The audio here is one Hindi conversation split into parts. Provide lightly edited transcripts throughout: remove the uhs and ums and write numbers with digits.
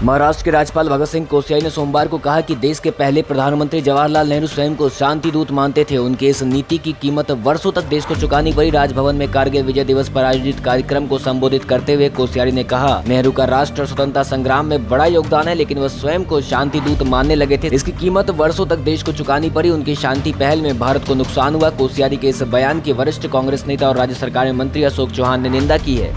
महाराष्ट्र के राज्यपाल भगत सिंह कोश्यारी ने सोमवार को कहा कि देश के पहले प्रधानमंत्री जवाहरलाल नेहरू स्वयं को शांति दूत मानते थे। उनके इस नीति की कीमत वर्षों तक देश को चुकानी पड़ी। राजभवन में कारगिल विजय दिवस पर आयोजित कार्यक्रम को संबोधित करते हुए कोश्यारी ने कहा, नेहरू का राष्ट्र और स्वतंत्रता संग्राम में बड़ा योगदान है, लेकिन वह स्वयं को शांति दूत मानने लगे थे। इसकी कीमत वर्षों तक देश को चुकानी पड़ी। उनकी शांति पहल में भारत को नुकसान हुआ। कोश्यारी के इस बयान की वरिष्ठ कांग्रेस नेता और राज्य सरकार में मंत्री अशोक चौहान ने निंदा की है।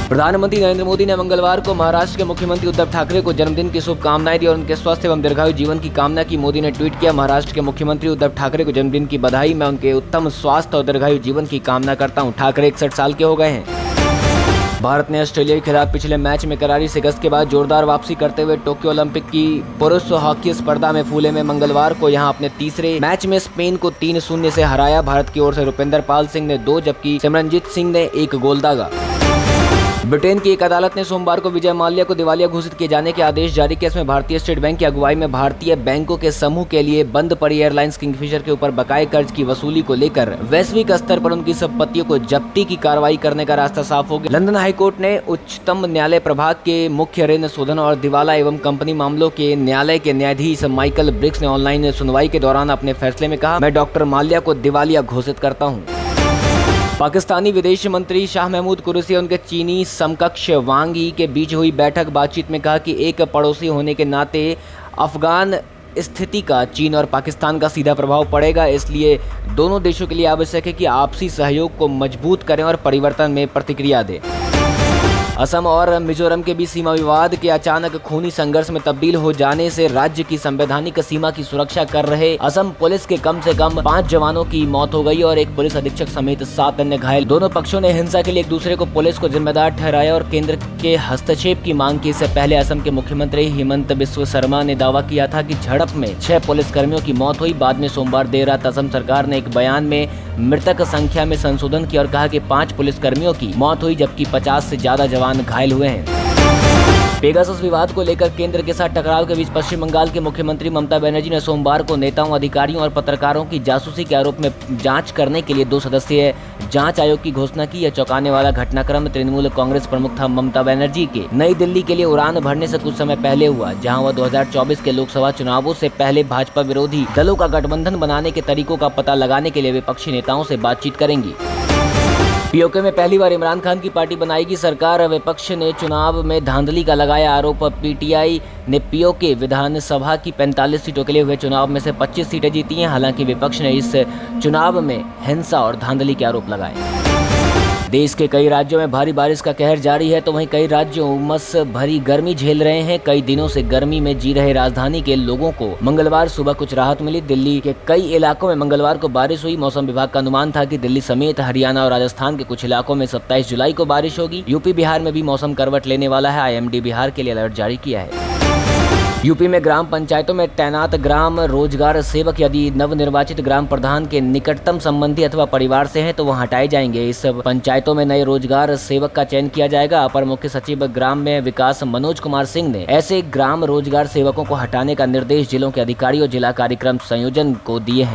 प्रधानमंत्री नरेंद्र मोदी ने मंगलवार को महाराष्ट्र के मुख्यमंत्री उद्धव ठाकरे को जन्मदिन की शुभकामनाएं दी और उनके स्वस्थ एवं दीर्घायु जीवन की कामना की। मोदी ने ट्वीट किया, महाराष्ट्र के मुख्यमंत्री उद्धव ठाकरे को जन्मदिन की बधाई। मैं उनके उत्तम स्वास्थ्य और दीर्घायु जीवन की कामना करता हूं। ठाकरे 61 साल के हो गए हैं। भारत ने ऑस्ट्रेलिया के खिलाफ पिछले मैच में करारी शिकस्त के बाद जोरदार वापसी करते हुए टोक्यो ओलंपिक की पुरुष हॉकी स्पर्धा में फूले में मंगलवार को यहां अपने तीसरे मैच में स्पेन को 3-0 से हराया। भारत की ओर से रुपिंदर पाल सिंह ने 2 जबकि सिमरनजीत सिंह ने 1 गोल दागा। ब्रिटेन की एक अदालत ने सोमवार को विजय माल्या को दिवालिया घोषित किए जाने के आदेश जारी किया। इसमें भारतीय स्टेट बैंक की अगुवाई में भारतीय बैंकों के समूह के लिए बंद पड़ी एयरलाइंस किंगफिशर के ऊपर बकाये कर्ज की वसूली को लेकर वैश्विक स्तर पर उनकी संपत्तियों को जब्ती की कार्रवाई करने का रास्ता साफ हो गया। लंदन हाईकोर्ट ने उच्चतम न्यायालय प्रभाग के मुख्य ऋण शोधन और दिवाला एवं कंपनी मामलों के न्यायालय के न्यायाधीश माइकल ब्रिक्स ने ऑनलाइन सुनवाई के दौरान अपने फैसले में कहा, मैं डॉक्टर माल्या को दिवालिया घोषित करता हूँ। पाकिस्तानी विदेश मंत्री शाह महमूद कुरैशी और उनके चीनी समकक्ष वांग यी के बीच हुई बातचीत में कहा कि एक पड़ोसी होने के नाते अफगान स्थिति का चीन और पाकिस्तान का सीधा प्रभाव पड़ेगा। इसलिए दोनों देशों के लिए आवश्यक है कि आपसी सहयोग को मजबूत करें और परिवर्तन में प्रतिक्रिया दें। असम और मिजोरम के बीच सीमा विवाद के अचानक खूनी संघर्ष में तब्दील हो जाने से राज्य की संवैधानिक सीमा की सुरक्षा कर रहे असम पुलिस के कम से कम 5 जवानों की मौत हो गई और एक पुलिस अधीक्षक समेत 7 अन्य घायल। दोनों पक्षों ने हिंसा के लिए एक दूसरे को पुलिस को जिम्मेदार ठहराया और केंद्र के हस्तक्षेप की मांग की। इससे पहले असम के मुख्यमंत्री हिमंत बिस्व शर्मा ने दावा किया था कि झड़प में 6 पुलिसकर्मियों की मौत हुई। बाद में सोमवार देर रात असम सरकार ने एक बयान में मृतक संख्या में संशोधन किया और कहा कि 5 पुलिसकर्मियों की मौत हुई जबकि 50 से ज्यादा जवान घायल हुए हैं। पेगासस विवाद को लेकर केंद्र के साथ टकराव के बीच पश्चिम बंगाल के मुख्यमंत्री ममता बनर्जी ने सोमवार को नेताओं, अधिकारियों और पत्रकारों की जासूसी के आरोप में जांच करने के लिए 2 सदस्यीय जांच आयोग की घोषणा की। यह चौंकाने वाला घटनाक्रम तृणमूल कांग्रेस प्रमुख था ममता बनर्जी के नई दिल्ली के लिए उड़ान भरने से कुछ समय पहले हुआ, जहां वह 2024 के लोकसभा चुनावों से पहले भाजपा विरोधी दलों का गठबंधन बनाने के तरीकों का पता लगाने के लिए विपक्षी नेताओं से बातचीत करेंगी। पीओके में पहली बार इमरान खान की पार्टी बनाएगी सरकार। विपक्ष ने चुनाव में धांधली का लगाया आरोप। पीटीआई ने पीओके विधानसभा की 45 सीटों के लिए हुए चुनाव में से 25 सीटें जीती हैं। हालांकि विपक्ष ने इस चुनाव में हिंसा और धांधली के आरोप लगाए। देश के कई राज्यों में भारी बारिश का कहर जारी है, तो वहीं कई राज्य उमस भरी गर्मी झेल रहे हैं। कई दिनों से गर्मी में जी रहे राजधानी के लोगों को मंगलवार सुबह कुछ राहत मिली। दिल्ली के कई इलाकों में मंगलवार को बारिश हुई। मौसम विभाग का अनुमान था कि दिल्ली समेत हरियाणा और राजस्थान के कुछ इलाकों में 27 जुलाई को बारिश होगी। यूपी बिहार में भी मौसम करवट लेने वाला है। आईएमडी बिहार के लिए अलर्ट जारी किया है। यूपी में ग्राम पंचायतों में तैनात ग्राम रोजगार सेवक यदि नवनिर्वाचित ग्राम प्रधान के निकटतम संबंधी अथवा परिवार से हैं तो वह हटाए जाएंगे। इस पंचायतों में नए रोजगार सेवक का चयन किया जाएगा। अपर मुख्य सचिव ग्राम में विकास मनोज कुमार सिंह ने ऐसे ग्राम रोजगार सेवकों को हटाने का निर्देश जिलों के अधिकारियों और जिला कार्यक्रम संयोजन को दिए हैं।